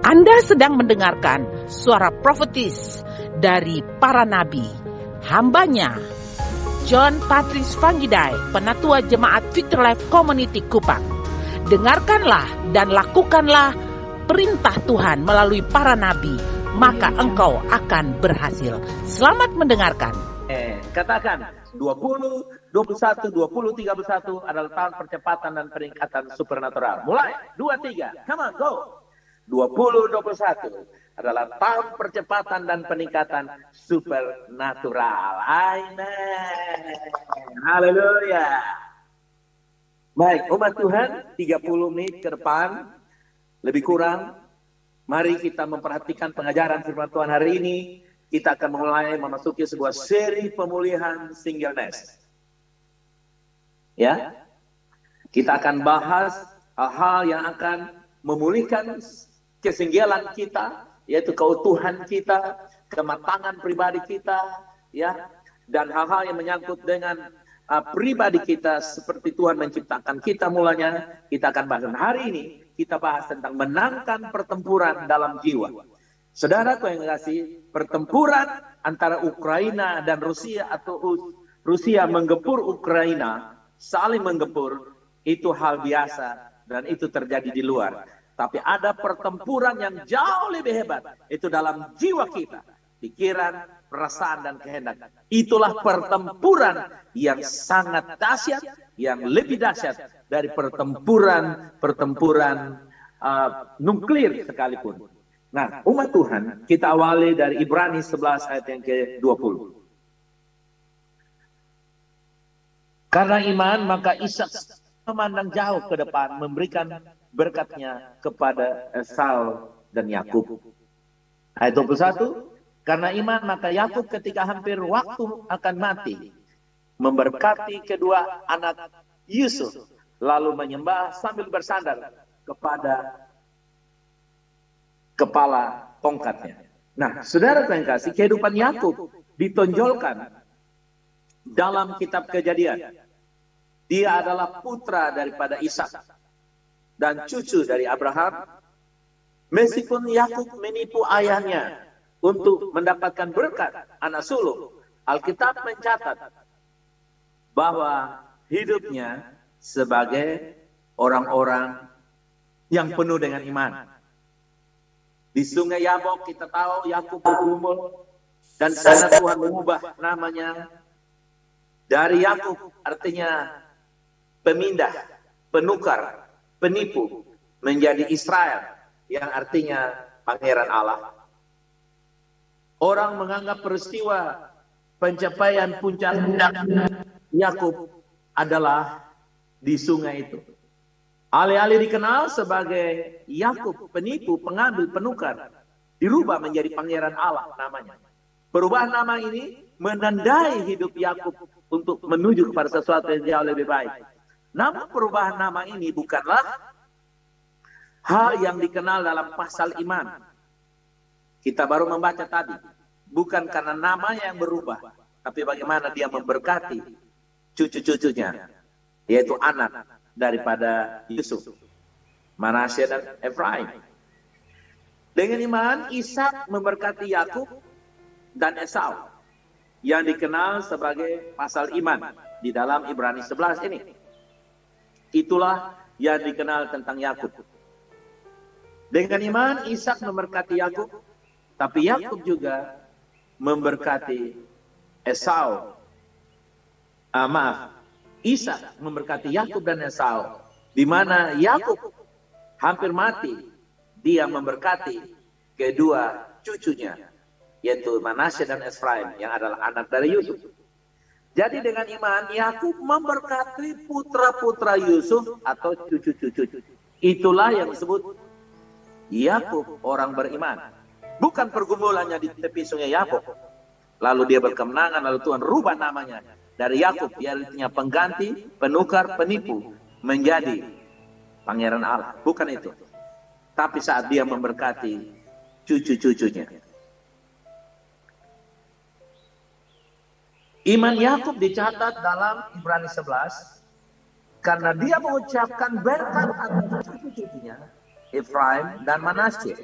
Anda sedang mendengarkan suara profetis dari para nabi, hambanya John Patrice Vanggidai, Penatua Jemaat Victory Life Community Kupang. Dengarkanlah dan lakukanlah perintah Tuhan melalui para nabi, maka engkau akan berhasil. Selamat mendengarkan. Katakan 20, 21, 20, 31 adalah tahun percepatan dan peningkatan supernatural. Mulai 23, come on, go. 20, 21 adalah tahun percepatan dan peningkatan supernatural. Amen. Haleluya. Baik, umat Tuhan, 30 menit ke depan, lebih kurang, mari kita memperhatikan pengajaran firman Tuhan hari ini. Kita akan mulai memasuki sebuah seri pemulihan singleness. Ya, kita akan bahas hal-hal yang akan memulihkan kesinggelan kita, yaitu keutuhan kita, kematangan pribadi kita, ya, dan hal-hal yang menyangkut dengan pribadi kita seperti Tuhan menciptakan kita mulanya. Kita akan bahas hari ini. Kita bahas tentang menangkan pertempuran dalam jiwa. Saudaraku yang kasih, pertempuran antara Ukraina dan Rusia atau Rusia menggempur Ukraina, saling menggempur, itu hal biasa dan itu terjadi di luar. Tapi ada pertempuran yang jauh lebih hebat, itu dalam jiwa kita, pikiran, perasaan, dan kehendak. Itulah pertempuran yang sangat dahsyat, yang lebih dahsyat dari pertempuran nuklir sekalipun. Nah, umat Tuhan, kita awali dari Ibrani 11 ayat yang ke-20. Karena iman, maka Ishak memandang jauh ke depan, memberikan berkatnya kepada Esau dan Yakub. Ayat 21, karena iman, maka Yakub ketika hampir waktu akan mati, memberkati kedua anak Yusuf, lalu menyembah sambil bersandar kepada kepala tongkatnya. Nah, saudara yang kasih, kehidupan Yakub ditonjolkan dalam kitab Kejadian. Dia adalah putra daripada Ishak dan cucu dari Abraham. Meskipun Yakub menipu ayahnya untuk mendapatkan berkat anak sulung, Alkitab mencatat bahwa hidupnya sebagai orang-orang yang penuh dengan iman. Di sungai Yabok kita tahu Yakub bergumul dan sana Tuhan mengubah namanya dari Yakub, artinya pemindah, penukar, penipu, menjadi Israel yang artinya pangeran Allah. Orang menganggap peristiwa pencapaian puncak Yakub adalah di sungai itu. Alih-alih dikenal sebagai Yakub, penipu, pengambil, penukar, dirubah menjadi pangeran Allah namanya. Perubahan nama ini menandai hidup Yakub untuk menuju kepada sesuatu yang jauh lebih baik. Namun perubahan nama ini bukanlah hal yang dikenal dalam pasal iman. Kita baru membaca tadi, bukan karena nama yang berubah, tapi bagaimana dia memberkati cucu-cucunya, yaitu anak daripada Yusuf, Manasye dan Efraim. Dengan iman, Ishak memberkati Yakub dan Esau, yang dikenal sebagai pasal iman di dalam Ibrani 11 ini. Itulah yang dikenal tentang Yakub. Dengan iman, Ishak memberkati Yakub, tapi Yakub juga memberkati Esau. Ishak memberkati Yakub dan Esau, di mana Yakub hampir mati. Dia memberkati kedua cucunya, yaitu Manasye dan Efraim, yang adalah anak dari Yusuf. Jadi dengan iman, Yakub memberkati putra-putra Yusuf atau cucu-cucu. Itulah yang disebut Yakub orang beriman. Bukan pergumulannya di tepi sungai Yabok, lalu dia berkemenangan, lalu Tuhan rubah namanya dari Yakub, dia artinya pengganti, penukar, penipu, menjadi pangeran Allah. Bukan itu. Tapi saat dia memberkati cucu-cucunya. Iman Yakub dicatat dalam Ibrani 11 karena dia mengucapkan berkat atas cucu-cucunya Efraim dan Manasye.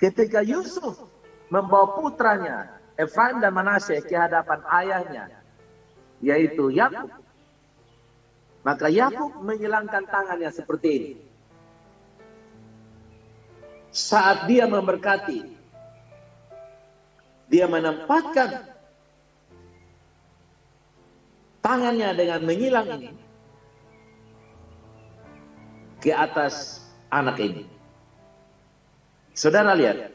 Ketika Yusuf membawa putranya Efraim dan Manasye ke hadapan ayahnya, yaitu Yakub, maka Yakub menyilangkan tangannya seperti ini. Saat dia memberkati, dia menempatkan tangannya dengan menyilang ini ke atas anak ini. Saudara lihat,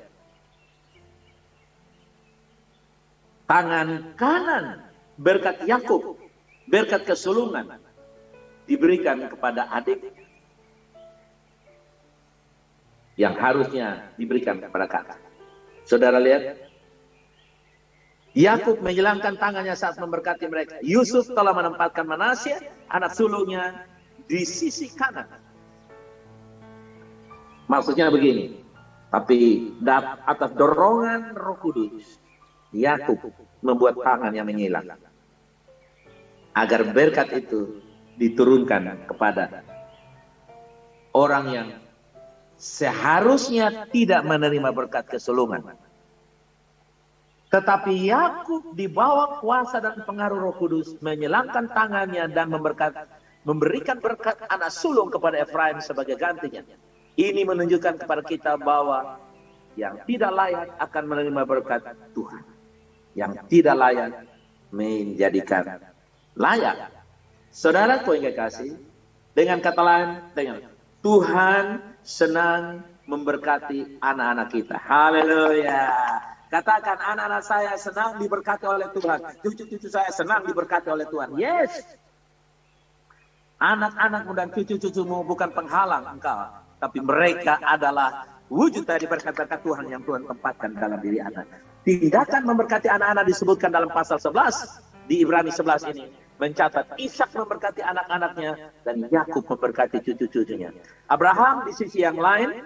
tangan kanan berkat Yakub, berkat kesulungan, diberikan kepada adik yang harusnya diberikan kepada kakak. Saudara lihat, Yakub menghilangkan tangannya saat memberkati mereka. Yusuf telah menempatkan Manasye, anak sulungnya, di sisi kanan. Maksudnya begini, tapi atas dorongan Roh Kudus, Yakub membuat tangan yang menghilang, agar berkat itu diturunkan kepada orang yang seharusnya tidak menerima berkat kesulungan. Tetapi Yakub di bawah kuasa dan pengaruh Roh Kudus menyilangkan tangannya dan memberikan berkat anak sulung kepada Efraim sebagai gantinya. Ini menunjukkan kepada kita bahwa yang tidak layak akan menerima berkat Tuhan. Yang tidak layak menjadikan layak. Saudaraku yang kekasih, dengan kata lain, Tuhan senang memberkati anak-anak kita. Haleluya. Katakan, anak-anak saya senang diberkati oleh Tuhan. Cucu-cucu saya senang diberkati oleh Tuhan. Yes. Anak-anakmu dan cucu-cucumu bukan penghalang engkau, tapi mereka adalah wujud dari berkat-berkat Tuhan yang Tuhan tempatkan dalam diri anak. Tindakan memberkati anak-anak disebutkan dalam pasal 11 di Ibrani 11 ini. Mencatat Ishak memberkati anak-anaknya dan Yakub memberkati cucu-cucunya. Abraham di sisi yang lain,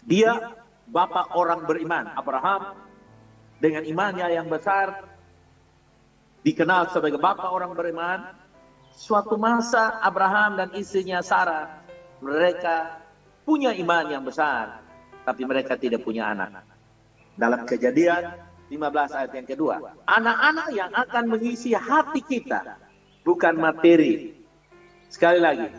dia bapak orang beriman. Abraham dengan imannya yang besar dikenal sebagai bapak orang beriman. Suatu masa Abraham dan istrinya Sarah, mereka punya iman yang besar, tapi mereka tidak punya anak. Dalam Kejadian 15 ayat yang kedua, anak-anak yang akan mengisi hati kita, bukan materi. Sekali lagi,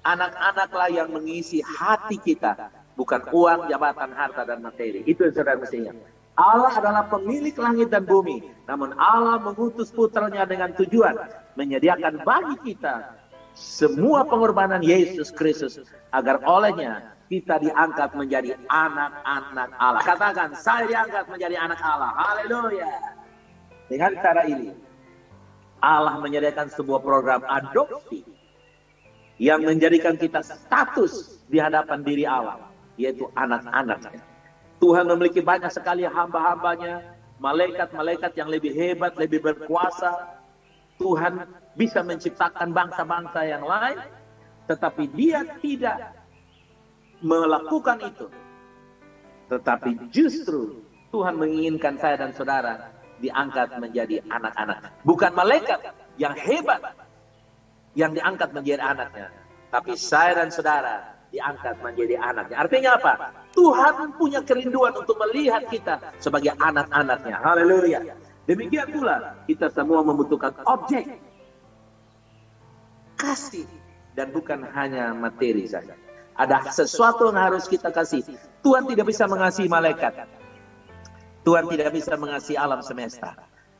anak-anaklah yang mengisi hati kita, bukan uang, jabatan, harta, dan materi. Itu yang saudara mestinya. Allah adalah pemilik langit dan bumi, namun Allah mengutus putranya dengan tujuan menyediakan bagi kita semua pengorbanan Yesus Kristus, agar olehnya kita diangkat menjadi anak-anak Allah. Katakan, saya diangkat menjadi anak Allah. Haleluya. Dengan cara ini, Allah menyediakan sebuah program adopsi yang menjadikan kita status di hadapan diri Allah, yaitu anak-anaknya. Tuhan memiliki banyak sekali hamba-hambanya, malaikat-malaikat yang lebih hebat, lebih berkuasa. Tuhan bisa menciptakan bangsa-bangsa yang lain, tetapi Dia tidak melakukan itu. Tetapi justru Tuhan menginginkan saya dan saudara diangkat menjadi anak-anak. Bukan malaikat yang hebat yang diangkat menjadi anaknya, tapi saya dan saudara diangkat menjadi anaknya. Artinya apa? Tuhan punya kerinduan untuk melihat kita sebagai anak-anaknya. Haleluya. Demikian pula kita semua membutuhkan objek kasih, dan bukan hanya materi saja. Ada sesuatu yang harus kita kasih. Tuhan tidak bisa mengasihi malaikat. Tuhan tidak bisa mengasihi alam semesta.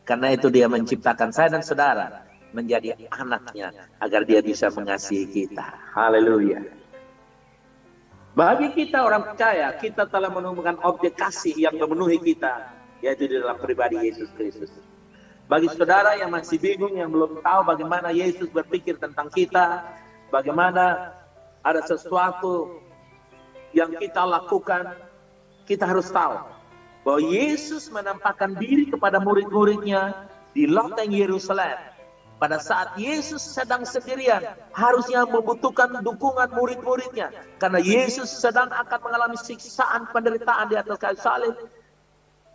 Karena itu Dia menciptakan saya dan saudara menjadi anaknya, agar Dia bisa mengasihi kita. Haleluya. Bagi kita orang percaya, kita telah menemukan objek kasih yang memenuhi kita, yaitu di dalam pribadi Yesus Kristus. Bagi saudara yang masih bingung, yang belum tahu bagaimana Yesus berpikir tentang kita, bagaimana ada sesuatu yang kita lakukan, kita harus tahu bahwa Yesus menampakkan diri kepada murid-muridnya di loteng Yerusalem. Pada saat Yesus sedang sendirian, harusnya membutuhkan dukungan murid-muridnya. Karena Yesus sedang akan mengalami siksaan penderitaan di atas kayu salib.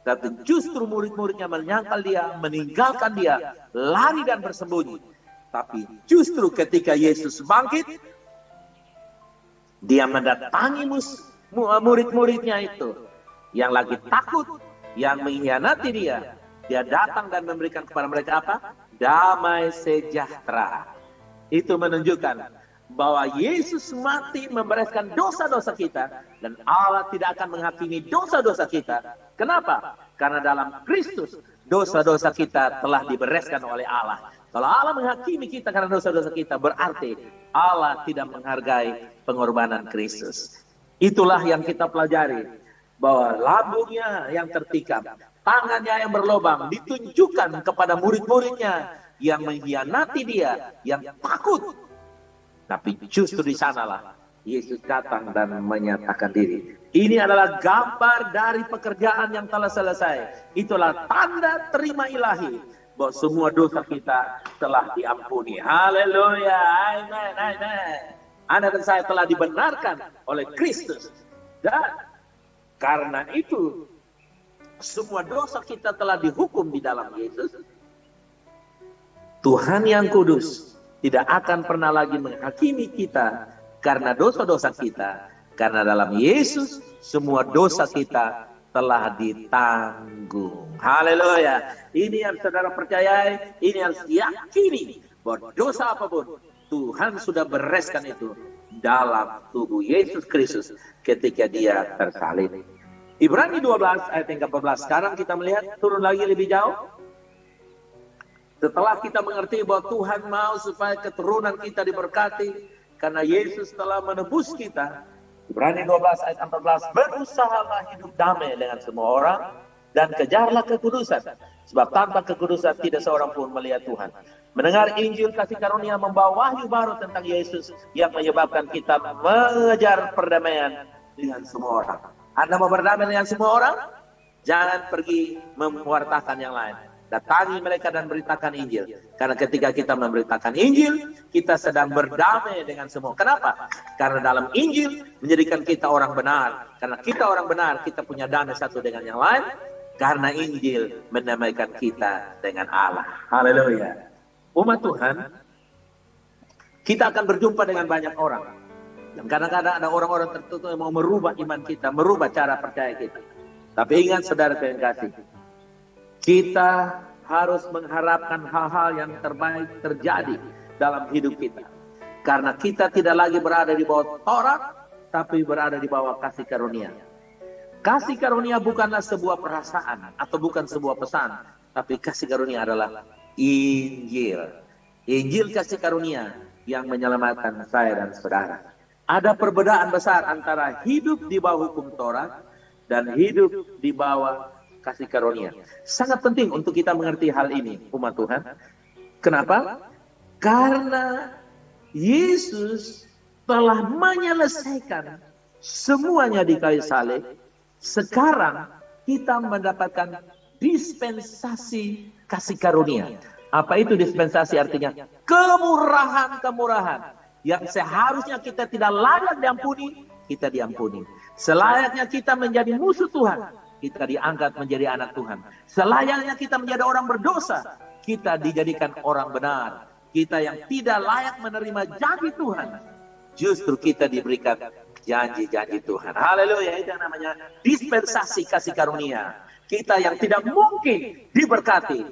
Tapi justru murid-muridnya menyangkal Dia, meninggalkan Dia, lari dan bersembunyi. Tapi justru ketika Yesus bangkit, Dia mendatangi murid-muridnya itu yang lagi takut, yang mengkhianati dia. Dia datang dan memberikan kepada mereka apa? Damai sejahtera. Itu menunjukkan bahwa Yesus mati membereskan dosa-dosa kita, dan Allah tidak akan menghakimi dosa-dosa kita. Kenapa? Karena dalam Kristus dosa-dosa kita telah dibereskan oleh Allah. Kalau Allah menghakimi kita karena dosa-dosa kita, berarti Allah tidak menghargai pengorbanan Kristus. Itulah yang kita pelajari, bahwa lambungnya yang tertikam, tangannya yang berlobang ditunjukkan kepada murid-muridnya yang mengkhianati dia, yang takut. Tapi justru di sanalah Yesus datang dan menyatakan diri. Ini adalah gambar dari pekerjaan yang telah selesai. Itulah tanda terima ilahi, bahwa semua dosa kita telah diampuni. Haleluya, amin, amin. Anda dan saya telah dibenarkan oleh Kristus. Dan karena itu, semua dosa kita telah dihukum di dalam Yesus. Tuhan yang kudus tidak akan pernah lagi menghakimi kita karena dosa-dosa kita. Karena dalam Yesus, semua dosa kita telah ditanggung. Haleluya. Ini yang saudara percayai, ini yang yakini, bahwa dosa apapun, Tuhan sudah bereskan itu dalam tubuh Yesus Kristus ketika dia tersalib. Ibrani 12 ayat 14. Sekarang kita melihat, turun lagi lebih jauh. Setelah kita mengerti bahwa Tuhan mau supaya keturunan kita diberkati karena Yesus telah menebus kita. Ibrani 12 ayat 14. Berusahalah hidup damai dengan semua orang dan kejarlah kekudusan. Sebab tanpa kekudusan tidak seorang pun melihat Tuhan. Mendengar Injil kasih karunia membawa wahyu baru tentang Yesus yang menyebabkan kita mengejar perdamaian dengan semua orang. Anda mau berdamai dengan semua orang? Jangan pergi mewartakan yang lain. Datangi mereka dan beritakan Injil. Karena ketika kita memberitakan Injil, kita sedang berdamai dengan semua. Kenapa? Karena dalam Injil menjadikan kita orang benar. Karena kita orang benar, kita punya damai satu dengan yang lain. Karena Injil mendamaikan kita dengan Allah. Haleluya. Umat Tuhan, kita akan berjumpa dengan banyak orang. Dan kadang-kadang ada orang-orang tertentu yang mau merubah iman kita, merubah cara percaya kita. Tapi ingat saudara yang kasih, kita harus mengharapkan hal-hal yang terbaik terjadi dalam hidup kita. Karena kita tidak lagi berada di bawah Taurat, tapi berada di bawah kasih karunia. Kasih karunia bukanlah sebuah perasaan atau bukan sebuah pesan, tapi kasih karunia adalah Injil. Injil kasih karunia yang menyelamatkan saya dan saudara. Ada perbedaan besar antara hidup di bawah hukum Taurat dan hidup di bawah kasih karunia. Sangat penting untuk kita mengerti hal ini, umat Tuhan. Kenapa? Karena Yesus telah menyelesaikan semuanya di kayu salib. Sekarang kita mendapatkan dispensasi kasih karunia. Apa itu dispensasi? Artinya kemurahan-kemurahan yang seharusnya kita tidak layak diampuni, kita diampuni. Selayaknya kita menjadi musuh Tuhan, kita diangkat menjadi anak Tuhan. Selayaknya kita menjadi orang berdosa, kita dijadikan orang benar. Kita yang tidak layak menerima janji Tuhan, justru kita diberikan janji-janji Tuhan. Haleluya, itu yang namanya dispensasi kasih karunia. Kita yang tidak mungkin diberkati,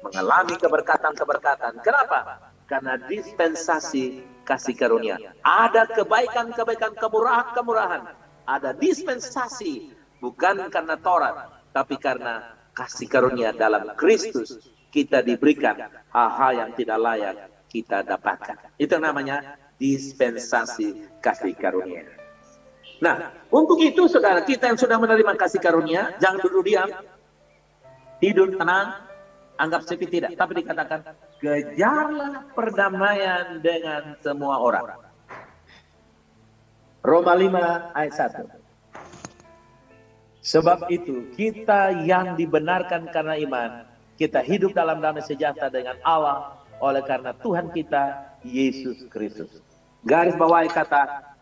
mengalami keberkatan-keberkatan. Kenapa? Karena dispensasi kasih karunia. Ada kebaikan-kebaikan, kemurahan-kemurahan. Ada dispensasi, bukan karena Taurat, tapi karena kasih karunia dalam Kristus. Kita diberikan hal-hal yang tidak layak kita dapatkan. Itu namanya dispensasi kasih karunia. Nah, untuk itu saudara kita yang sudah menerima kasih karunia, jangan duduk diam, tidur tenang, anggap sepi, tidak. Tapi dikatakan, kejarlah perdamaian dengan semua orang. Roma 5 ayat 1. Sebab itu, kita yang dibenarkan karena iman, kita hidup dalam damai sejahtera dengan Allah, oleh karena Tuhan kita, Yesus Kristus. Garis bawahi kata,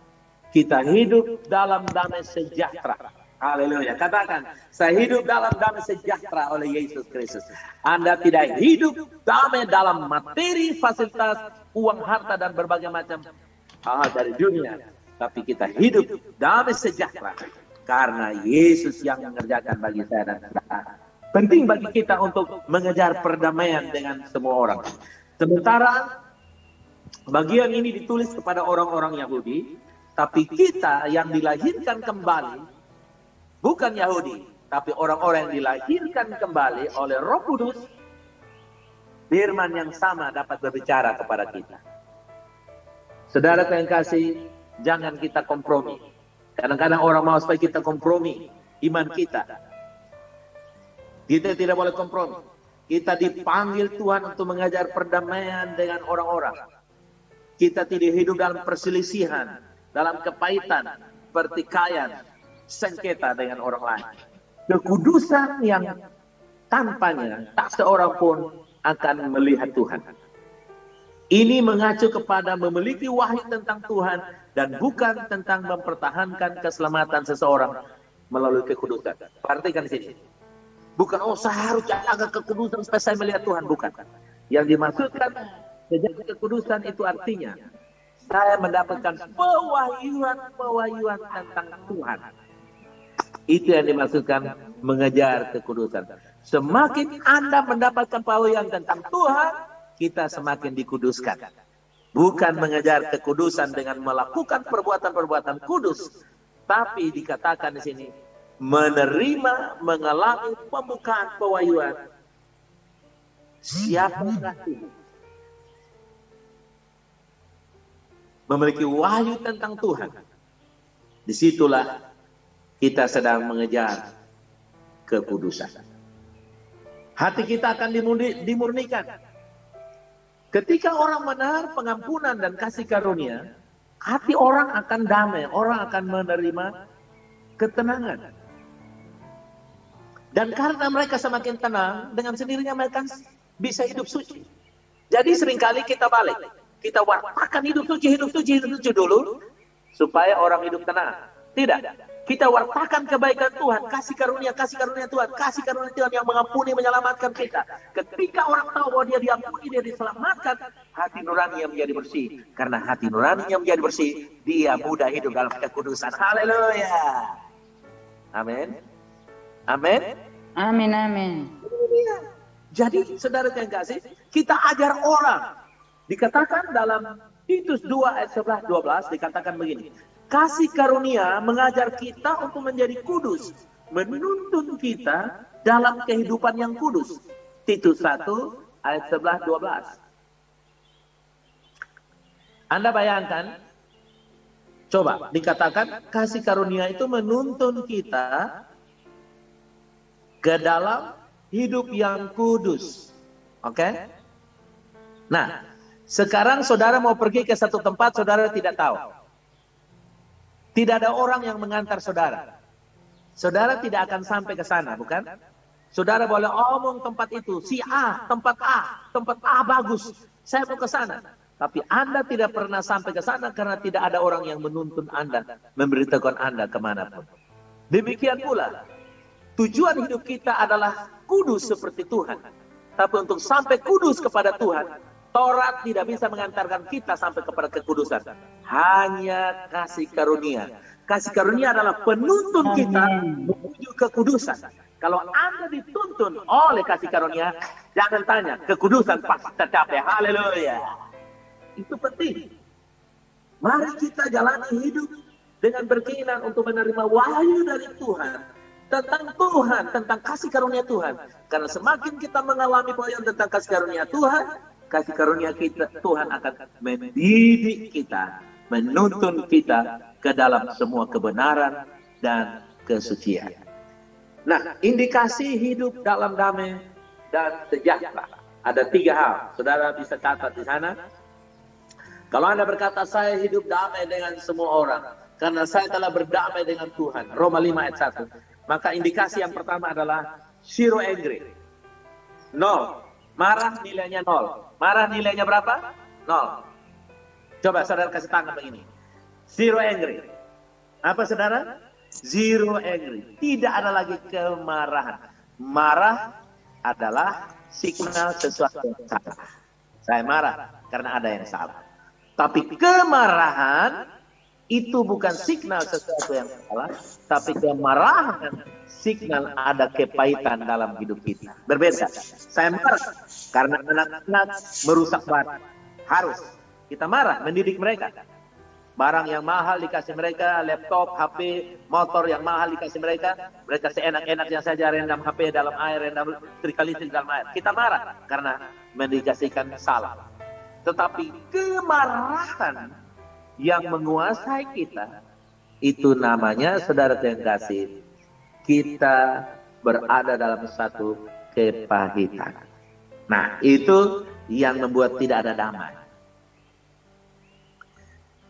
kita hidup dalam damai sejahtera. Haleluya. Katakan, saya hidup dalam damai sejahtera oleh Yesus Kristus. Anda tidak hidup damai dalam materi, fasilitas, uang, harta, dan berbagai macam hal dari dunia. tapi kita hidup damai sejahtera karena Yesus yang mengerjakan bagi saya dan saudara. Penting bagi kita untuk mengejar perdamaian dengan semua orang. Sementara bagian ini ditulis kepada orang-orang Yahudi, tapi kita yang dilahirkan kembali bukan Yahudi, tapi orang-orang yang dilahirkan kembali oleh Roh Kudus, firman yang sama dapat berbicara kepada kita. Saudara yang kasih, jangan kita kompromi. Kadang-kadang orang mau supaya kita kompromi iman kita. Kita tidak boleh kompromi. Kita dipanggil Tuhan untuk mengajar perdamaian dengan orang-orang. Kita tidak hidup dalam perselisihan, dalam kepahitan, pertikaian, sengketa dengan orang lain. Kekudusan yang tanpanya tak seorang pun akan melihat Tuhan. Ini mengacu kepada memiliki wahyu tentang Tuhan dan bukan tentang mempertahankan keselamatan seseorang melalui kekudusan. Perhatikan di sini. Bukan, saya harus jaga kekudusan supaya saya melihat Tuhan. Bukan. Yang dimaksudkan menjaga kekudusan itu artinya saya mendapatkan pewahyuan tentang Tuhan. Itu yang dimaksudkan mengejar kekudusan. Semakin Anda mendapatkan pewahyuan tentang Tuhan, kita semakin dikuduskan. Bukan mengejar kekudusan dengan melakukan perbuatan-perbuatan kudus, tapi dikatakan di sini menerima, mengalami pembukaan pewahyuan. Siapakah ini? Memiliki wahyu tentang Tuhan. Disitulah kita sedang mengejar kekudusan. Hati kita akan dimurnikan. Ketika orang menahan pengampunan dan kasih karunia, hati orang akan damai, orang akan menerima ketenangan. Dan karena mereka semakin tenang, dengan sendirinya mereka bisa hidup suci. Jadi seringkali kita balik. Kita wartakan hidup suci dulu, supaya orang hidup tenang. Tidak. Kita wartakan kebaikan Tuhan, kasih karunia Tuhan, kasih karunia Tuhan yang mengampuni, menyelamatkan kita. Ketika orang tahu bahwa dia diampuni, dia diselamatkan, hati nurani yang menjadi bersih. Karena hati nurani yang menjadi bersih, dia mudah hidup dalam kekudusan. Haleluya. Amin. Amin. Amin, amin. Jadi saudara yang kasih, kita ajar orang. Dikatakan dalam Titus 2 ayat 11-12, dikatakan begini. Kasih karunia mengajar kita untuk menjadi kudus, menuntun kita dalam kehidupan yang kudus. Titus 1 ayat 11-12. Anda bayangkan, coba dikatakan kasih karunia itu menuntun kita ke dalam hidup yang kudus. Oke? Nah, sekarang saudara mau pergi ke satu tempat, saudara tidak tahu. Tidak ada orang yang mengantar saudara. Saudara tidak akan sampai ke sana, bukan? Saudara boleh omong tempat itu, si A, tempat A bagus, saya mau ke sana. Tapi Anda tidak pernah sampai ke sana karena tidak ada orang yang menuntun Anda, memberitahukan Anda kemanapun. Demikian pula, tujuan hidup kita adalah kudus seperti Tuhan. Tapi untuk sampai kudus kepada Tuhan, Taurat tidak bisa mengantarkan kita sampai kepada kekudusan. Hanya kasih karunia. Kasih karunia adalah penuntun kita menuju kekudusan. Kalau Anda dituntun oleh kasih karunia, jangan tanya, kekudusan pasti tercapai. Haleluya. Itu penting. Mari kita jalani hidup dengan berkeinginan untuk menerima wahyu dari Tuhan. Tentang kasih karunia Tuhan. Karena semakin kita mengalami poin tentang kasih karunia kita, Tuhan akan mendidik kita, menuntun kita ke dalam semua kebenaran dan kesucian. Nah, indikasi hidup dalam damai dan sejahtera. Ada 3 hal. Saudara bisa catat di sana. Kalau Anda berkata, saya hidup damai dengan semua orang, karena saya telah berdamai dengan Tuhan. Roma 5 ayat 1. Maka indikasi yang pertama adalah zero angry. 0. Marah nilainya 0. Marah nilainya berapa? 0. Coba saudara kasih tangan begini. Zero angry. Apa saudara? Zero angry. Tidak ada lagi kemarahan. Marah adalah signal sesuatu yang salah. Saya marah karena ada yang salah. Tapi kemarahan itu bukan signal sesuatu yang salah, tapi kemarahan signal ada kepahitan dalam hidup kita. Berbeda. Saya marah karena anak-anak merusak barang. Harus kita marah, mendidik mereka. Barang yang mahal dikasih mereka, laptop, HP, motor yang mahal dikasih mereka. Mereka seenak-enaknya saja rendam HP dalam air, rendam listrik dalam air. Kita marah karena mendikasihkan salah. Tetapi kemarahan yang menguasai kita, itu namanya, saudara yang kasih, kita berada dalam satu kepahitan. Nah, itu yang membuat tidak ada damai.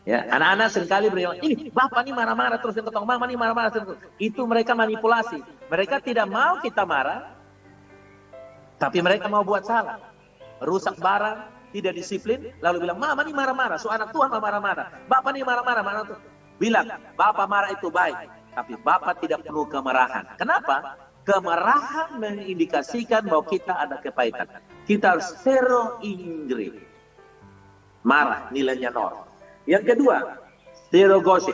Ya, anak-anak seringkali bilang, ini bapak ini marah-marah terus ketong, mama ini marah-marah terus. Itu mereka manipulasi. Mereka tidak mau kita marah, tapi mereka mau buat salah. Rusak barang, tidak disiplin, lalu bilang, mama ini marah-marah, so anak Tuhan marah-marah. Bapak ini marah-marah, mana tuh? Bilang, bapak marah itu baik, tapi bapak tidak perlu kemarahan. Kenapa? Kemarahan mengindikasikan bahwa kita ada kepahitan. Kita harus zero injury. Marah, nilainya 0. Yang kedua, zero gossip.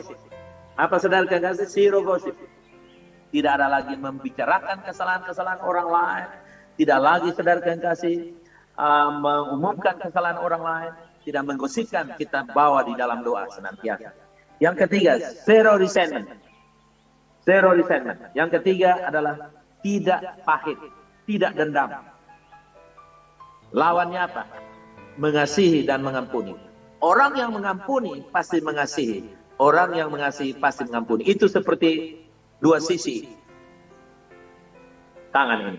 Apa saudara kasih? Zero gossip. Tidak ada lagi membicarakan kesalahan-kesalahan orang lain. Tidak lagi saudara kasih mengumumkan kesalahan orang lain. Tidak menggosipkan, kita bawa di dalam doa senantiasa. Yang ketiga, zero resentment. Zero resentment. Yang ketiga adalah tidak pahit, tidak dendam. Lawannya apa? Mengasihi dan mengampuni. Orang yang mengampuni pasti mengasihi. Orang yang mengasihi pasti mengampuni. Itu seperti dua sisi tangan ini.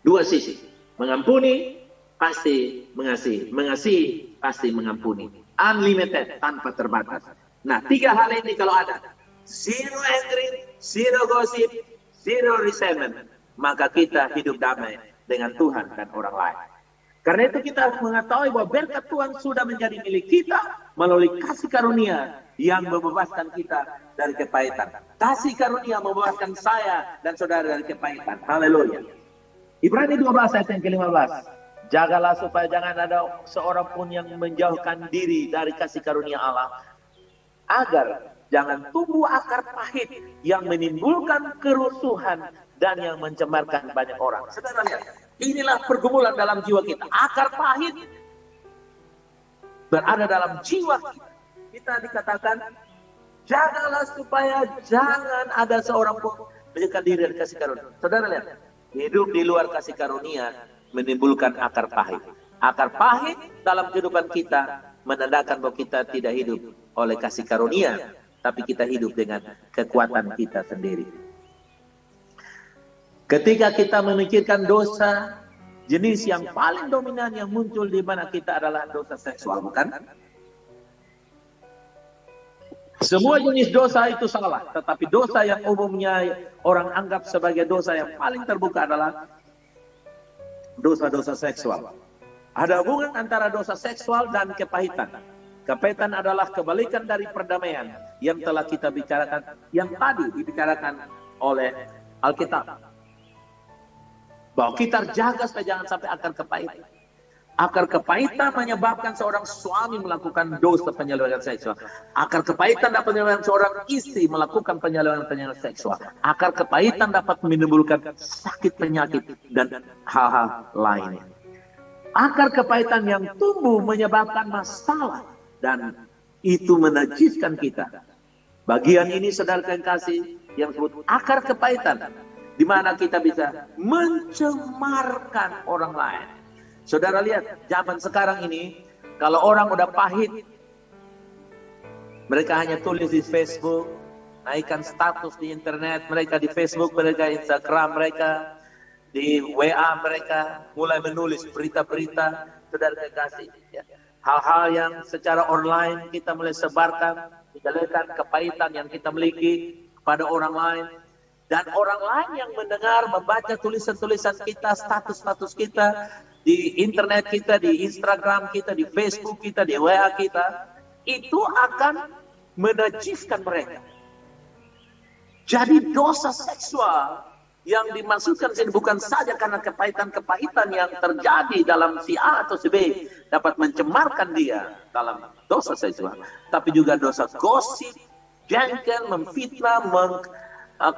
Dua sisi. Mengampuni pasti mengasihi. Mengasihi pasti mengampuni. Unlimited, tanpa terbatas. Nah, 3 hal ini kalau ada. Zero anger, zero gossip, zero resentment. Maka kita hidup damai dengan Tuhan dan orang lain. Karena itu kita harus mengetahui bahwa berkat Tuhan sudah menjadi milik kita melalui kasih karunia yang membebaskan kita dari kepahitan. Kasih karunia membebaskan saya dan saudara dari kepahitan. Haleluya. Ibrani 12 ayat yang ke-15. Jagalah supaya jangan ada seorang pun yang menjauhkan diri dari kasih karunia Allah. Agar jangan tumbuh akar pahit yang menimbulkan kerusuhan dan yang mencemarkan banyak orang. Saudara lihat. Inilah pergumulan dalam jiwa kita. Akar pahit berada dalam jiwa kita. Kita dikatakan, jagalah supaya jangan ada seorang pun menjauhkan diri dari kasih karunia. Saudara lihat, hidup di luar kasih karunia menimbulkan akar pahit. Akar pahit dalam kehidupan kita menandakan bahwa kita tidak hidup oleh kasih karunia, tapi kita hidup dengan kekuatan kita sendiri. Ketika kita memikirkan dosa, jenis yang paling dominan yang muncul di mana kita adalah dosa seksual, bukan? Semua jenis dosa itu salah, tetapi dosa yang umumnya orang anggap sebagai dosa yang paling terbuka adalah dosa-dosa seksual. Ada hubungan antara dosa seksual dan kepahitan. Kepahitan adalah kebalikan dari perdamaian yang telah kita bicarakan, yang tadi dibicarakan oleh Alkitab. Bahwa kita jaga supaya jangan sampai akar kepahitan. Akar kepahitan menyebabkan seorang suami melakukan dosa penyelewengan seksual. Akar kepahitan dapat menyebabkan seorang istri melakukan penyelewengan seksual. Akar kepahitan dapat menimbulkan sakit penyakit dan hal-hal lainnya. Akar kepahitan yang tumbuh menyebabkan masalah dan itu menajiskan kita. Bagian ini saudara yang kasih yang disebut akar kepahitan. Di mana kita bisa mencemarkan orang lain. Saudara lihat, zaman sekarang ini, kalau orang udah pahit, mereka hanya tulis di Facebook, naikkan status di internet, mereka di Facebook, mereka Instagram, mereka di WA mereka, mulai menulis berita-berita, saudara kasih. Ya. Hal-hal yang secara online kita mulai sebarkan, kita lihat kepahitan yang kita miliki kepada orang lain. Dan orang lain yang mendengar, membaca tulisan-tulisan kita, status-status kita, di internet kita, di Instagram kita, di Facebook kita, di WA kita, itu akan menajiskan mereka. Jadi dosa seksual Yang dimaksudkan sini bukan saja karena kepahitan-kepahitan yang terjadi dalam si A atau si B dapat mencemarkan dia dalam dosa seksual, tapi juga dosa gosip, jengkel, memfitnah,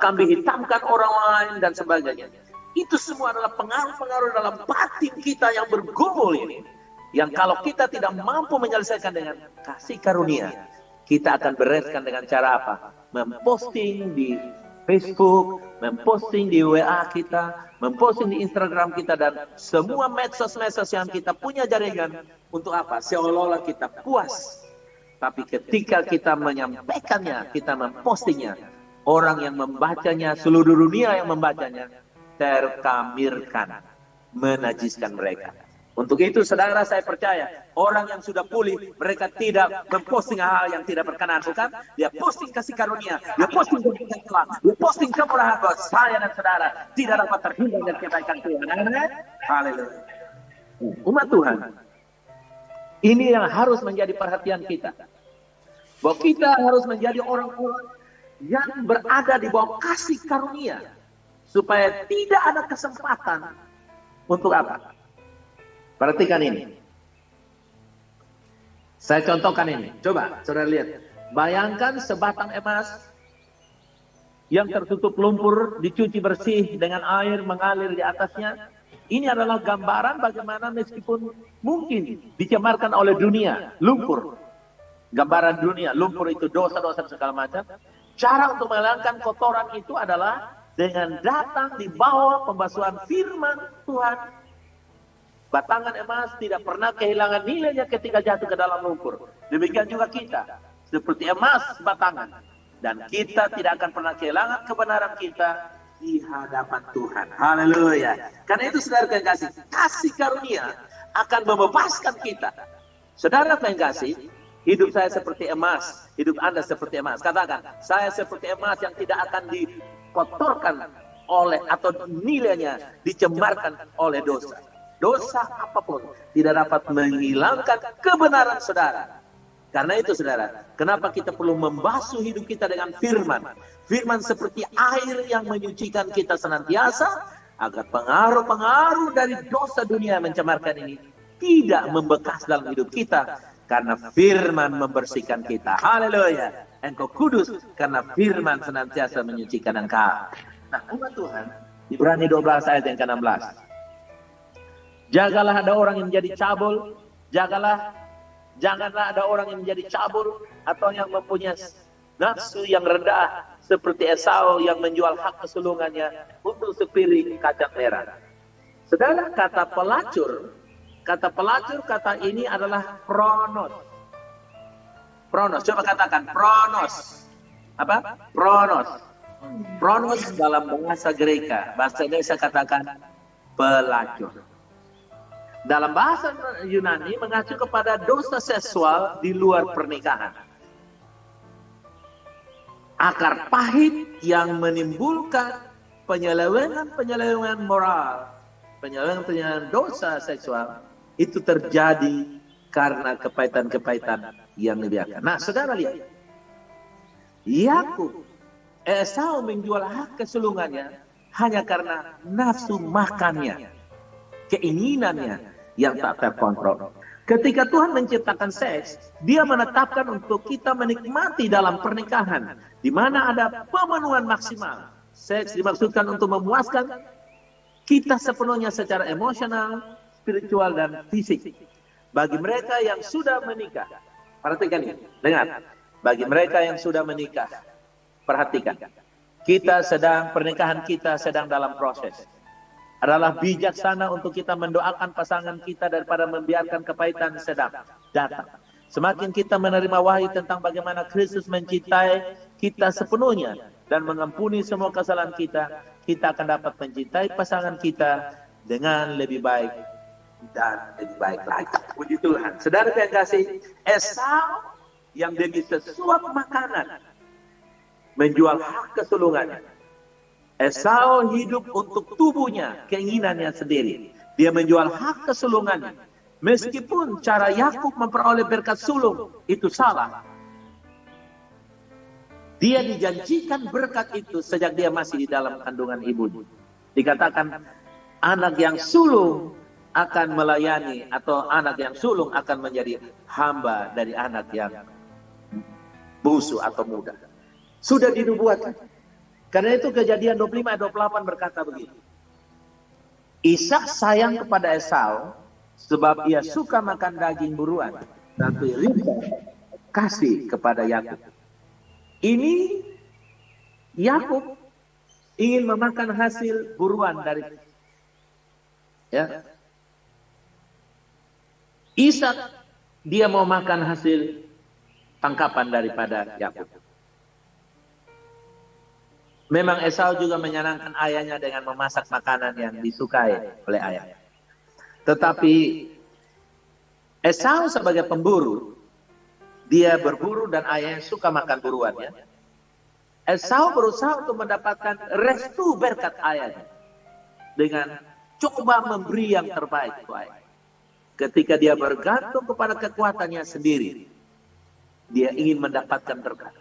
kambing hitamkan orang lain dan sebagainya. Itu semua adalah pengaruh-pengaruh dalam batin kita yang bergumul ini. Yang kalau kita tidak mampu menyelesaikan dengan kasih karunia, kita akan bereskan dengan cara apa? Memposting di Facebook, memposting di WA kita, memposting di Instagram kita, dan semua medsos-medsos yang kita punya jaringan. Untuk apa? Seolah-olah kita puas. Tapi ketika kita menyampaikannya, kita mempostingnya, orang yang membacanya, seluruh dunia yang membacanya, terkamirkan, menajiskan mereka. Untuk itu, saudara, saya percaya orang yang sudah pulih, mereka tidak memposting hal yang tidak berkenan, bukan? Dia posting kasih karunia, dia posting kebaikan Tuhan, dia posting kemurahan buat saya dan saudara tidak dapat terhindar dari kebaikan Tuhan. Amin. Haleluya. Umat Tuhan, ini yang harus menjadi perhatian kita. Bahwa kita harus menjadi orang-orang yang berada di bawah kasih karunia, supaya tidak ada kesempatan untuk apa? Perhatikan ini. Saya contohkan ini. Coba, saudara lihat. Bayangkan sebatang emas yang tertutup lumpur, dicuci bersih dengan air mengalir di atasnya. Ini adalah gambaran bagaimana meskipun mungkin dicemarkan oleh dunia, lumpur. Gambaran dunia, lumpur itu dosa-dosa segala macam. Cara untuk menghilangkan kotoran itu adalah dengan datang di bawah pembasuhan firman Tuhan. Batangan emas tidak pernah kehilangan nilainya ketika jatuh ke dalam lumpur. Demikian juga kita, seperti emas batangan. Dan kita tidak akan pernah kehilangan kebenaran kita di hadapan Tuhan. Haleluya. Karena itu saudara yang kasih, kasih karunia akan membebaskan kita. Saudara yang kasih, hidup saya seperti emas, hidup Anda seperti emas. Katakan, saya seperti emas yang tidak akan dikotorkan oleh atau nilainya dicemarkan oleh dosa. Dosa apapun tidak dapat menghilangkan kebenaran saudara. Karena itu saudara, kenapa kita perlu membasuh hidup kita dengan firman. Firman seperti air yang menyucikan kita senantiasa, agar pengaruh-pengaruh dari dosa dunia yang mencemarkan ini tidak membekas dalam hidup kita. Karena firman membersihkan kita. Haleluya. Engkau kudus karena firman senantiasa menyucikan engkau. Nah, umat Tuhan, Ibrani 12 ayat yang ke-16. Jagalah ada orang yang menjadi cabul, janganlah ada orang yang menjadi cabul atau yang mempunyai nafsu yang rendah seperti Esau yang menjual hak kesulungannya untuk sepiring kacang merah. Saudara, kata pelacur, kata ini adalah pronos. Pronos, coba katakan pronos. Apa? Pronos. Pronos dalam bahasa Greka, bahasa Indonesia katakan pelacur. Dalam bahasa Yunani mengacu kepada dosa seksual di luar pernikahan. Akar pahit yang menimbulkan penyelewengan moral, penyelewengan dosa seksual, itu terjadi karena kepahitan-kepahitan yang dibiarkan. Nah, saudara lihat. Esau menjual hak kesulungannya hanya karena nafsu makannya, keinginannya yang tak terkontrol. Ketika Tuhan menciptakan seks, Dia menetapkan untuk kita menikmati dalam pernikahan, di mana ada pemenuhan maksimal. Seks dimaksudkan untuk memuaskan kita sepenuhnya secara emosional, spiritual, dan fisik. Bagi mereka yang sudah menikah, perhatikan ini, dengar. Bagi mereka yang sudah menikah, perhatikan. Pernikahan kita sedang dalam proses. Adalah bijaksana untuk kita mendoakan pasangan kita daripada membiarkan kepahitan sedang datang. Semakin kita menerima wahyu tentang bagaimana Kristus mencintai kita sepenuhnya dan mengampuni semua kesalahan kita, kita akan dapat mencintai pasangan kita dengan lebih baik dan lebih baik lagi. Puji Tuhan. Saudara yang kasih, Esau yang demi sesuap makanan menjual hak kesulungannya. Esau hidup untuk tubuhnya, keinginannya sendiri. Dia menjual hak kesulungannya. Meskipun cara Yakub memperoleh berkat sulung itu salah. Dia dijanjikan berkat itu sejak dia masih di dalam kandungan ibunya. Dikatakan anak yang sulung akan melayani, atau anak yang sulung akan menjadi hamba dari anak yang bungsu atau muda. Sudah dinubuatkan. Karena itu Kejadian 25 ayat 28 berkata begini. Ishak sayang kepada Esau sebab ia suka makan daging buruan, tapi Ribka kasih kepada Yakub. Ini Yakub ingin memakan hasil buruan dari Ishak, dia mau makan hasil tangkapan daripada Yakub. Memang Esau juga menyenangkan ayahnya dengan memasak makanan yang disukai oleh ayahnya. Tetapi Esau sebagai pemburu, dia berburu dan ayahnya suka makan buruannya. Esau berusaha untuk mendapatkan restu berkat ayahnya dengan coba memberi yang terbaik untuk ayah. Ketika dia bergantung kepada kekuatannya sendiri, dia ingin mendapatkan berkat.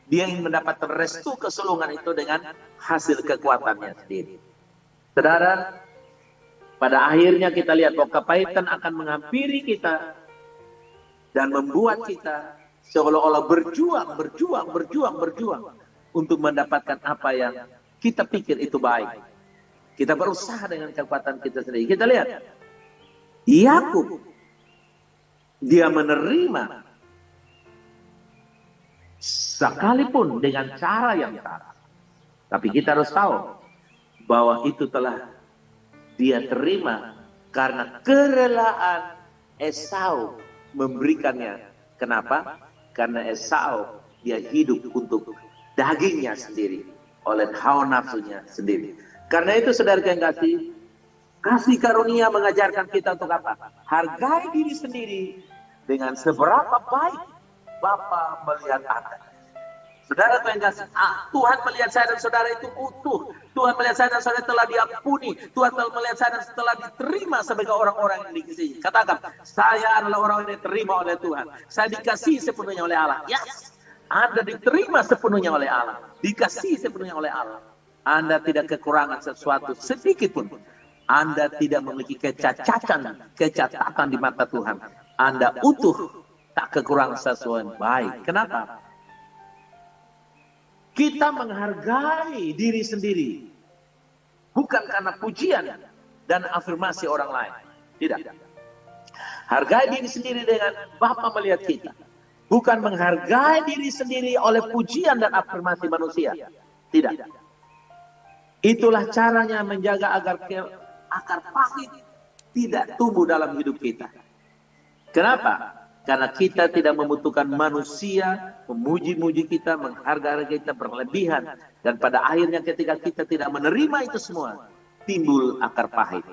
Dia ingin mendapatkan restu kesulungan itu dengan hasil kekuatannya sendiri. Saudara, pada akhirnya kita lihat bahwa kepahitan akan menghampiri kita dan membuat kita seolah-olah berjuang untuk mendapatkan apa yang kita pikir itu baik. Kita berusaha dengan kekuatan kita sendiri. Kita lihat, Yakub, dia menerima sekalipun dengan cara yang salah. Tapi kita harus tahu bahwa itu telah dia terima karena kerelaan Esau memberikannya. Kenapa? Karena Esau dia hidup untuk dagingnya sendiri, oleh hawa nafsunya sendiri. Karena itu saudara yang kasih karunia mengajarkan kita untuk apa? Hargai diri sendiri dengan seberapa baik Bapa melihat Anda. Saudara yang kasih, Tuhan melihat saya dan saudara itu utuh. Tuhan melihat saya dan saudara telah diampuni. Tuhan telah melihat saya dan telah diterima sebagai orang-orang yang dikasihi. Katakan, saya adalah orang yang diterima oleh Tuhan. Saya dikasihi sepenuhnya oleh Allah. Yes, Anda diterima sepenuhnya oleh Allah. Dikasihi sepenuhnya oleh Allah. Anda tidak kekurangan sesuatu sedikit pun. Anda tidak memiliki kecacatan di mata Tuhan. Anda utuh, tak kekurangan sesuatu yang baik. Kenapa? Kita menghargai diri sendiri. Bukan karena pujian dan afirmasi orang lain. Tidak. Hargai diri sendiri dengan Bapa melihat kita. Bukan menghargai diri sendiri oleh pujian dan afirmasi manusia. Tidak. Itulah caranya menjaga agar akar pahit tidak tumbuh dalam hidup kita. Kenapa? Karena kita tidak membutuhkan manusia memuji-muji kita, menghargai kita berlebihan. Dan pada akhirnya ketika kita tidak menerima itu semua, timbul akar pahit.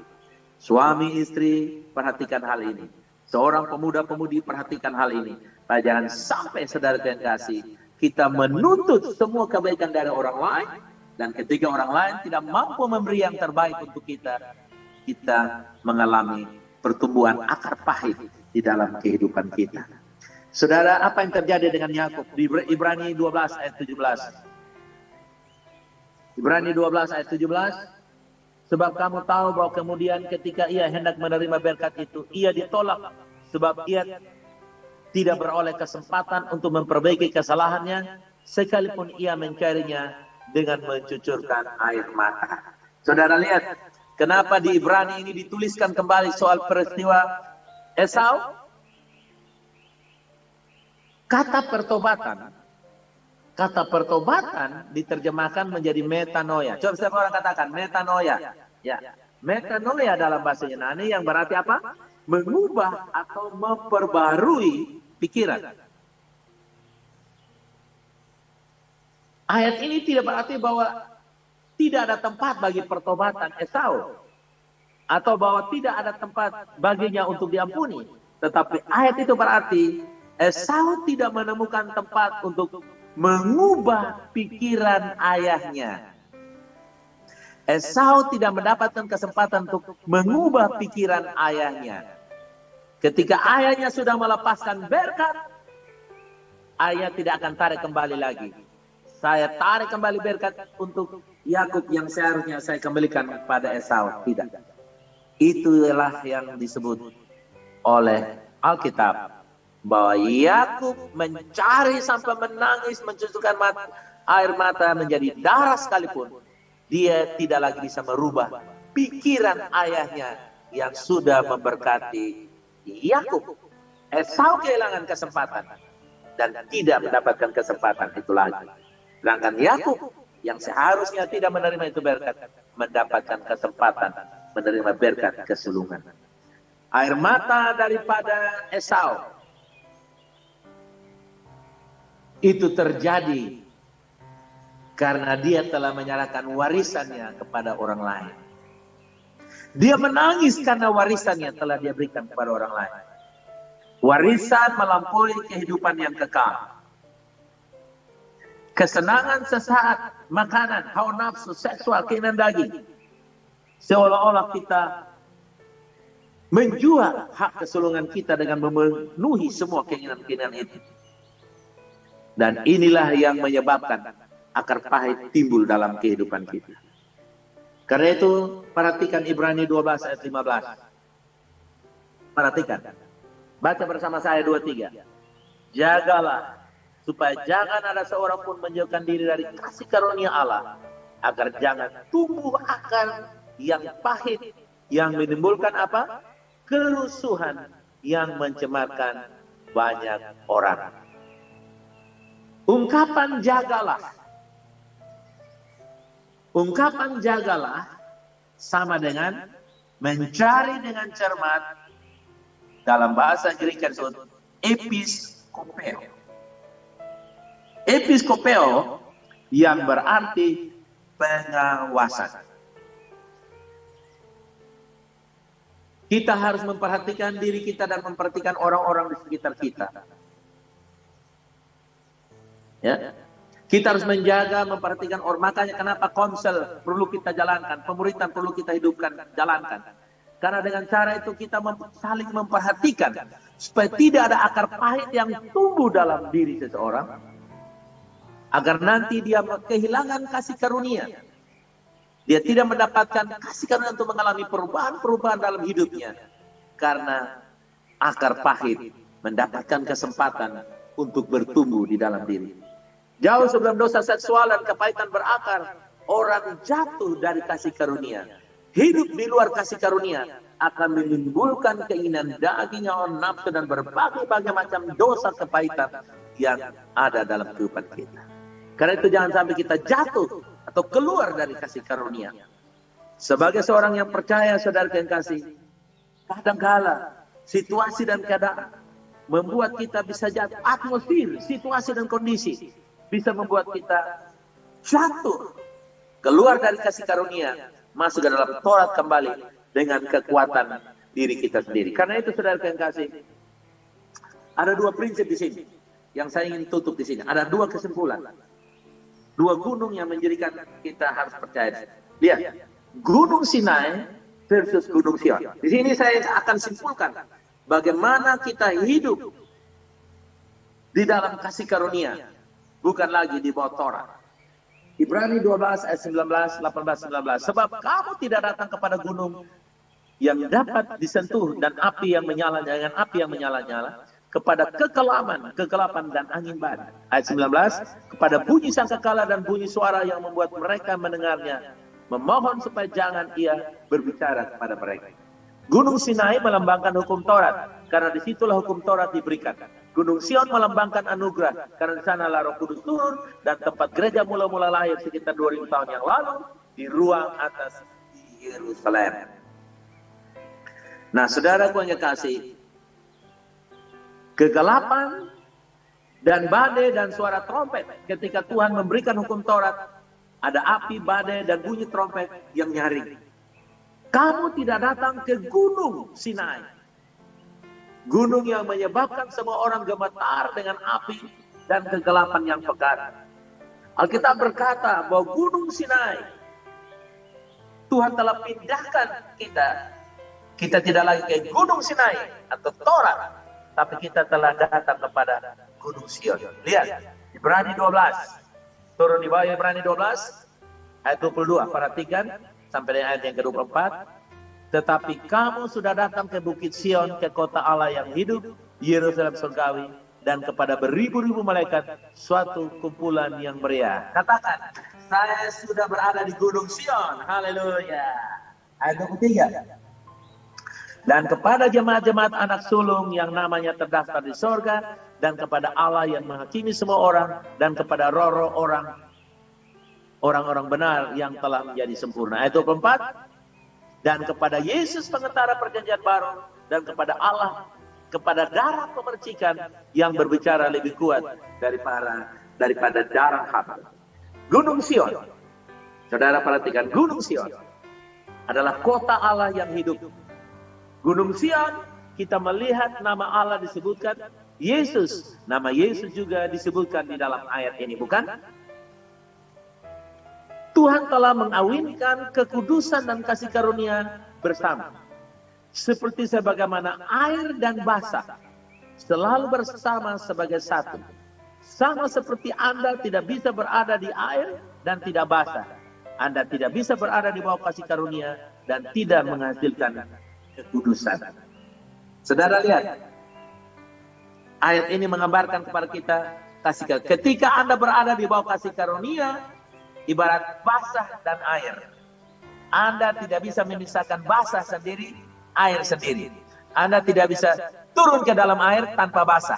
Suami istri, perhatikan hal ini. Seorang pemuda-pemudi, perhatikan hal ini. Jangan sampai saudara yang kasih, kita menuntut semua kebaikan dari orang lain. Dan ketika orang lain tidak mampu memberi yang terbaik untuk kita, kita mengalami pertumbuhan akar pahit di dalam kehidupan kita. Saudara, apa yang terjadi dengan Yakub di Ibrani 12 ayat 17? Ibrani 12 ayat 17, sebab kamu tahu bahwa kemudian ketika ia hendak menerima berkat itu, ia ditolak sebab ia tidak beroleh kesempatan untuk memperbaiki kesalahannya, sekalipun ia mencarinya dengan mencucurkan air mata. Saudara lihat, kenapa di Ibrani ini dituliskan kembali soal peristiwa Esau? Kata pertobatan diterjemahkan menjadi metanoia. Coba setiap orang katakan metanoia. Ya, metanoia dalam bahasa Yunani yang berarti apa? Mengubah atau memperbarui pikiran. Ayat ini tidak berarti bahwa tidak ada tempat bagi pertobatan Esau, atau bahwa tidak ada tempat baginya untuk diampuni. Tetapi ayat itu berarti Esau tidak menemukan tempat untuk mengubah pikiran ayahnya. Esau tidak mendapatkan kesempatan untuk mengubah pikiran ayahnya. Ketika ayahnya sudah melepaskan berkat, ayah tidak akan tarik kembali lagi. saya tarik kembali berkat untuk Yakub yang seharusnya saya kembalikan kepada Esau. Tidak. Itulah yang disebut oleh Alkitab, bahwa Yakub mencari sampai menangis, mencucurkan air mata menjadi darah sekalipun, dia tidak lagi bisa merubah pikiran ayahnya yang sudah memberkati Yakub. Esau kehilangan kesempatan dan tidak mendapatkan kesempatan itu lagi. Sedangkan Yakub yang seharusnya tidak menerima itu berkat, mendapatkan kesempatan menerima berkat kesulungan. Air mata daripada Esau itu terjadi karena dia telah menyerahkan warisannya kepada orang lain. Dia menangis karena warisannya telah dia berikan kepada orang lain. Warisan melampaui kehidupan yang kekal. Kesenangan sesaat, makanan, hawa nafsu, seksual, keinginan daging. Seolah-olah kita menjual hak kesulungan kita dengan memenuhi semua keinginan-keinginan itu. Dan inilah yang menyebabkan akar pahit timbul dalam kehidupan kita. Karena itu, perhatikan Ibrani 12 ayat 15. Perhatikan. Baca bersama saya 2-3. Jagalah supaya jangan ada seorang pun menjauhkan diri dari kasih karunia Allah, agar jangan tumbuh akar yang pahit yang menimbulkan apa? Kerusuhan yang mencemarkan banyak orang. Ungkapan jagalah. Ungkapan jagalah sama dengan mencari dengan cermat. Dalam bahasa Greek disebut episkopeo. Episkopeo yang berarti pengawasan. Kita harus memperhatikan diri kita dan memperhatikan orang-orang di sekitar kita. Ya. Kita harus menjaga, memperhatikan orang. Makanya kenapa konsel perlu kita jalankan, pemuritan perlu kita hidupkan, jalankan. Karena dengan cara itu kita saling memperhatikan supaya tidak ada akar pahit yang tumbuh dalam diri seseorang. Agar nanti dia kehilangan kasih karunia. Dia tidak mendapatkan kasih karunia untuk mengalami perubahan-perubahan dalam hidupnya. Karena akar pahit mendapatkan kesempatan untuk bertumbuh di dalam diri. Jauh sebelum dosa seksual dan kepahitan berakar, orang jatuh dari kasih karunia. Hidup di luar kasih karunia akan menimbulkan keinginan daging, hawa nafsu, dan berbagai-bagai macam dosa kepahitan yang ada dalam kehidupan kita. Karena itu jangan sampai kita jatuh atau keluar dari kasih karunia. Sebagai seorang yang percaya, saudara yang kasih, kadang-kala situasi dan keadaan membuat kita bisa jatuh. Atmosfer, situasi dan kondisi bisa membuat kita jatuh keluar dari kasih karunia, masuk ke dalam Taurat kembali dengan kekuatan diri kita sendiri. Karena itu saudara yang kasih, ada dua prinsip di sini yang saya ingin tutup di sini. Ada dua kesimpulan. Dua gunung yang menjadikan kita harus percaya. Lihat, Gunung Sinai versus Gunung Sion. Di sini saya akan simpulkan bagaimana kita hidup di dalam kasih karunia, bukan lagi di bawah Taurat. Ibrani 12 ayat 19, 18, 19. Sebab kamu tidak datang kepada gunung yang dapat disentuh dan api yang menyala dengan api yang menyala-nyala, kepada kegelapan dan angin badai. Ayat 19, kepada bunyi sangkakala dan bunyi suara yang membuat mereka mendengarnya, memohon supaya jangan ia berbicara kepada mereka. Gunung Sinai melambangkan hukum Taurat, karena disitulah hukum Taurat diberikan. Gunung Sion melambangkan anugerah, karena di sanalah Roh Kudus turun dan tempat gereja mula-mula lahir sekitar 2000 tahun yang lalu di ruang atas di Yerusalem. Nah, saudaraku yang kasih, kegelapan dan badai dan suara trompet ketika Tuhan memberikan hukum Taurat, ada api, badai, dan bunyi trompet yang nyaring. Kamu tidak datang ke Gunung Sinai, gunung yang menyebabkan semua orang gemetar dengan api dan kegelapan yang pekat. Alkitab berkata bahwa Gunung Sinai, Tuhan telah pindahkan kita. Kita tidak lagi ke Gunung Sinai atau Taurat, tapi kita telah datang kepada Gunung Sion. Lihat, Ibrani 12 Turun di bawah Ibrani 12 ayat 22. Perhatikan sampai dengan ayat yang ke-24. Tetapi kamu sudah datang ke Bukit Sion, ke kota Allah yang hidup, Yerusalem surgawi, dan kepada beribu-ribu malaikat, suatu kumpulan yang meriah. Katakan, saya sudah berada di Gunung Sion. Haleluya. Ayat 23. Dan kepada jemaat-jemaat anak sulung yang namanya terdaftar di sorga, dan kepada Allah yang menghakimi semua orang, dan kepada roh-roh orang-orang benar yang telah menjadi sempurna. Ayat 24. Dan kepada Yesus pengentara perjanjian baru, dan kepada Allah, kepada darah pemercikan yang berbicara lebih kuat daripada darah Habel. Gunung Sion, saudara perhatikan, Gunung Sion adalah kota Allah yang hidup. Gunung Sion, kita melihat nama Allah disebutkan, Yesus. Nama Yesus juga disebutkan di dalam ayat ini, bukan? Tuhan telah mengawinkan kekudusan dan kasih karunia bersama. Seperti sebagaimana air dan basah selalu bersama sebagai satu. Sama seperti Anda tidak bisa berada di air dan tidak basah. Anda tidak bisa berada di bawah kasih karunia dan tidak menghasilkan kekudusan. Saudara lihat, ayat ini menggambarkan kepada kita kasih karunia. Ketika Anda berada di bawah kasih karunia, ibarat basah dan air. Anda tidak bisa memisahkan basah sendiri, air sendiri. Anda tidak bisa turun ke dalam air tanpa basah.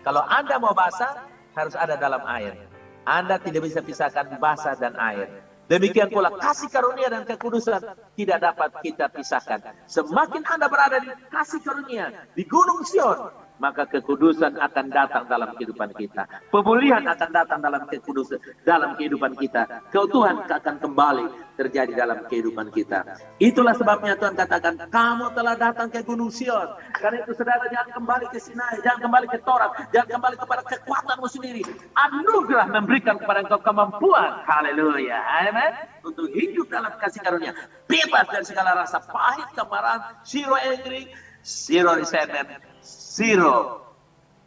Kalau Anda mau basah, harus ada dalam air. Anda tidak bisa pisahkan basah dan air. Demikian pula kasih karunia dan kekudusan tidak dapat kita pisahkan. Semakin Anda berada di kasih karunia, di Gunung Sion, maka kekudusan akan datang dalam kehidupan kita. Pemulihan akan datang dalam kekudusan, dalam kehidupan kita. Keutuhan akan kembali terjadi dalam kehidupan kita. Itulah sebabnya Tuhan katakan, kamu telah datang ke Gunung Sion. Karena itu saudara, jangan kembali ke Sinai, jangan kembali ke Taurat, jangan kembali kepada kekuatanmu sendiri. Anugerah memberikan kepada engkau kemampuan. Haleluya. Amen. Untuk hidup dalam kasih karunia. Bebas dari segala rasa pahit, kemarahan, zero angry, zero resentment, zero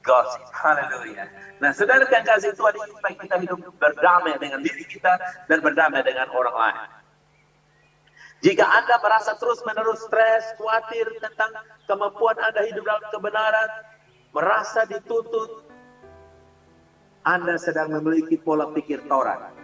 gossip. Haleluya. Nah, saudara yang kasih Tuhan ini supaya kita hidup berdamai dengan diri kita dan berdamai dengan orang lain. Jika Anda merasa terus-menerus stres, khawatir tentang kemampuan Anda hidup dalam kebenaran, merasa dituntut, Anda sedang memiliki pola pikir Taurat.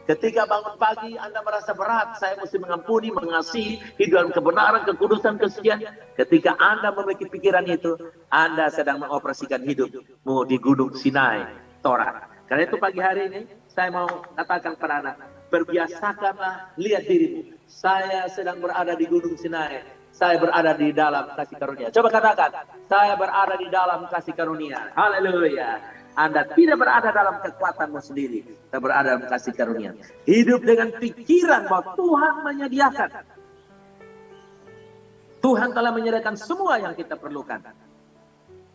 Ketika bangun pagi, Anda merasa berat, saya mesti mengampuni, mengasihi, hidup dalam kebenaran, kekudusan, kesucian. Ketika Anda memiliki pikiran itu, Anda sedang mengoperasikan hidupmu di Gunung Sinai, Taurat. Karena itu pagi hari ini, saya mau katakan kepada Anda, berbiasakanlah lihat dirimu. Saya sedang berada di Gunung Sinai. Saya berada di dalam kasih karunia. Coba katakan, saya berada di dalam kasih karunia. Haleluya. Anda tidak berada dalam kekuatanmu sendiri. Anda berada dalam kasih karunia. Hidup dengan pikiran bahwa Tuhan menyediakan. Tuhan telah menyediakan semua yang kita perlukan.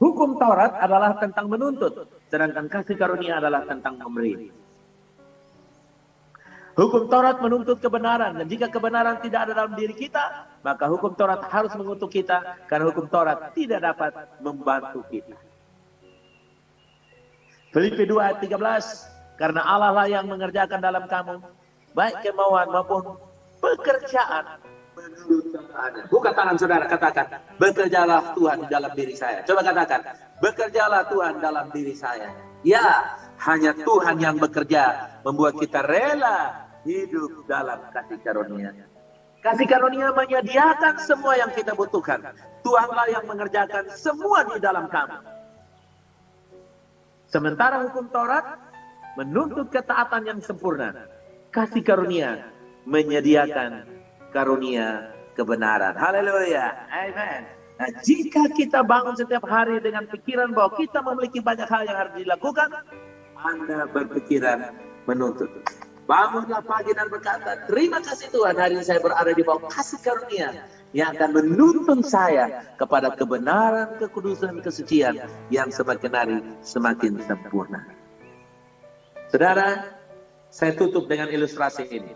Hukum Taurat adalah tentang menuntut. Sedangkan kasih karunia adalah tentang memberi. Hukum Taurat menuntut kebenaran. Dan jika kebenaran tidak ada dalam diri kita, maka hukum Taurat harus mengutuk kita. Karena hukum Taurat tidak dapat membantu kita. Filipi 2 ayat 13, karena Allah lah yang mengerjakan dalam kamu, baik kemauan maupun pekerjaan menurut keadaan. Buka tangan saudara, katakan, bekerjalah Tuhan di dalam diri saya. Coba katakan, bekerjalah Tuhan dalam diri saya. Ya, hanya Tuhan yang bekerja, membuat kita rela hidup dalam kasih karunia. Kasih karunia menyediakan semua yang kita butuhkan. Tuhanlah yang mengerjakan semua di dalam kamu. Sementara hukum Taurat menuntut ketaatan yang sempurna. Kasih karunia menyediakan karunia kebenaran. Haleluya. Amen. Nah, jika kita bangun setiap hari dengan pikiran bahwa kita memiliki banyak hal yang harus dilakukan, Anda berpikiran menuntut. Bangunlah pagi dan berkata, terima kasih Tuhan, hari ini saya berada di bawah kasih karunia yang akan menuntun saya kepada kebenaran, kekudusan, kesucian yang semakin hari semakin sempurna. Saudara, saya tutup dengan ilustrasi ini.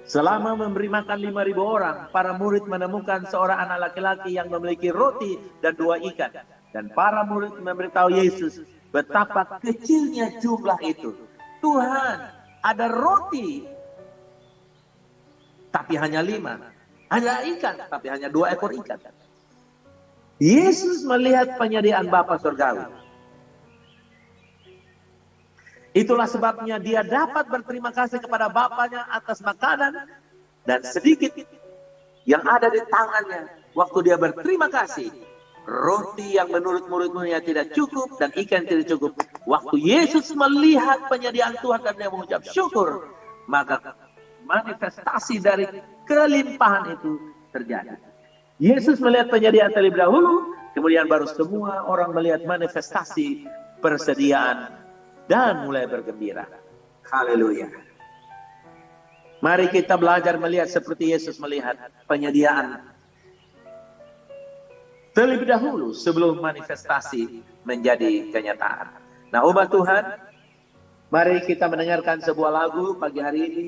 Selama memberi makan 5.000 orang, para murid menemukan seorang anak laki-laki yang memiliki roti dan 2 ikan. Dan para murid memberitahu Yesus betapa kecilnya jumlah itu. Tuhan, ada roti, tapi hanya 5. Ada ikan, tapi hanya 2 ekor ikan. Yesus melihat penyediaan Bapa surgawi. Itulah sebabnya dia dapat berterima kasih kepada Bapanya atas makanan dan sedikit yang ada di tangannya. Waktu dia berterima kasih, roti yang menurut murid-muridnya tidak cukup dan ikan tidak cukup. Waktu Yesus melihat penyediaan Tuhan dan dia mengucap syukur, maka manifestasi dari kelimpahan itu terjadi. Yesus melihat penyediaan terlebih dahulu, kemudian baru semua orang melihat manifestasi persediaan dan mulai bergembira. Haleluya. Mari kita belajar melihat seperti Yesus melihat penyediaan terlebih dahulu sebelum manifestasi menjadi kenyataan. Nah, umat Tuhan, mari kita mendengarkan sebuah lagu pagi hari ini.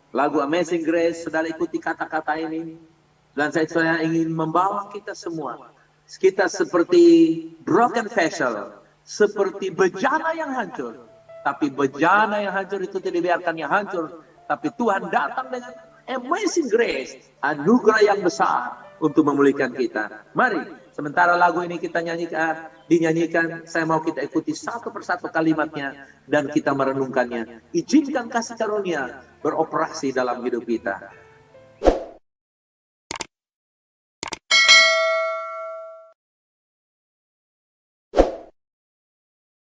Lagu Amazing Grace, saudara ikuti kata-kata ini. Dan saya ingin membawa kita semua. Kita seperti broken vessel. Seperti bejana yang hancur. Tapi bejana yang hancur itu tidak dibiarkannya hancur. Tapi Tuhan datang dengan amazing grace. Anugerah yang besar untuk memulihkan kita. Mari, sementara lagu ini kita dinyanyikan, saya mau kita ikuti satu persatu kalimatnya. Dan kita merenungkannya. Izinkan kasih karunia beroperasi dalam hidup kita.